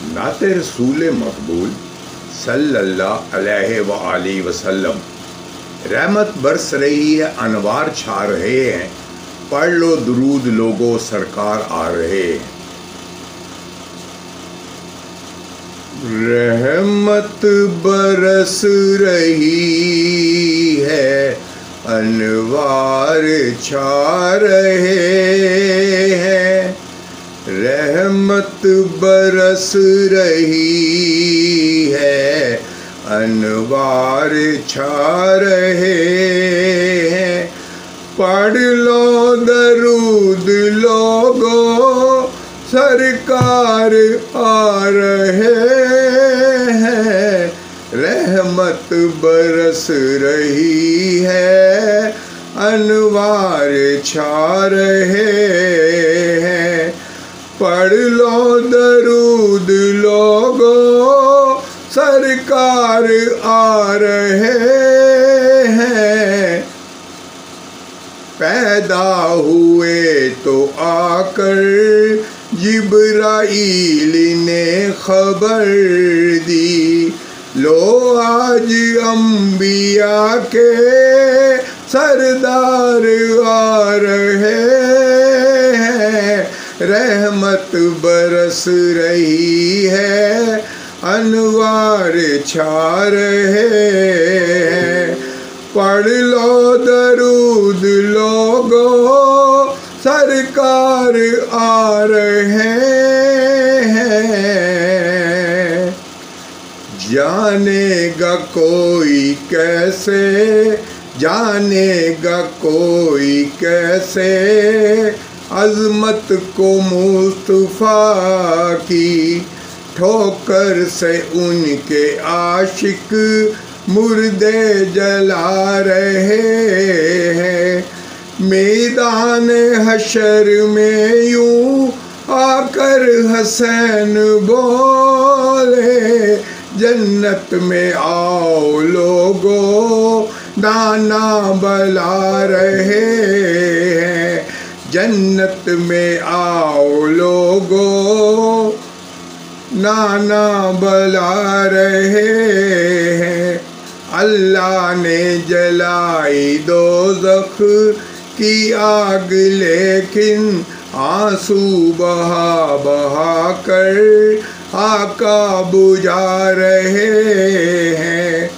نعت رسول مقبول صلی اللہ علیہ وآلہ وسلم۔ رحمت برس رہی ہے، انوار چھا رہے ہیں، پڑھ لو درود لوگو، سرکار آ رہے ہیں۔ رحمت برس رہی ہے، انوار چھا رہے ہیں۔ رحمت برس رہی ہے، انوار چھا رہے ہیں۔ پڑھ لو درود لوگو، سرکار آ رہے ہیں۔ رحمت برس رہی ہے، انوار چھا رہے ہیں۔ پڑھ لو درود لوگو، سرکار آ رہے ہیں۔ پیدا ہوئے تو آ کر جبرائیل نے خبر دی، لو آج انبیاء کے سردار آ رہے ہیں۔ رحمت برس رہی ہے، انوار چھا رہے ہیں۔ پڑھ لو درود لوگو، سرکار آ رہے ہیں۔ جانے گا کوئی کیسے، جانے گا کوئی کیسے، عظمت کو مصطفیٰ کی، ٹھوکر سے ان کے عاشق مردے جلا رہے ہیں۔ میدان حشر میں یوں آ کر حسین بولے، جنت میں آؤ لوگو، نانا بلا رہے ہیں۔ جنت میں آؤ لوگو، نانا بلا رہے ہیں۔ اللہ نے جلائی دوزخ کی آگ، لیکن آنسو بہا بہا کر آقا بجھا رہے ہیں۔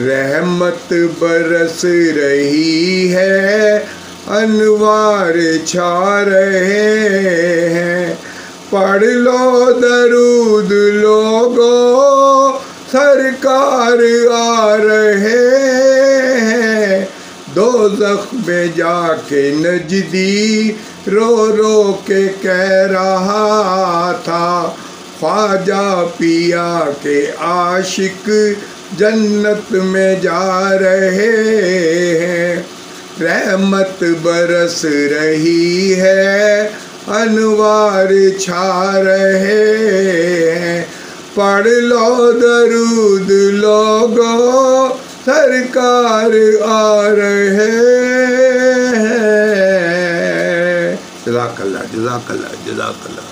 رحمت برس رہی ہے، انوار چھا رہے ہیں۔ پڑھ لو درود لوگو، سرکار آ رہے ہیں۔ دوزخ میں جا کے نجدی رو رو کے کہہ رہا تھا، خواجہ پیا کے عاشق جنت میں جا رہے ہیں۔ رحمت برس رہی ہے، انوار چھا رہے ہیں۔ پڑھ لو درود لوگو، سرکار آ رہے ہیں۔ جزاک اللہ، جزاک اللہ، جزاک اللہ۔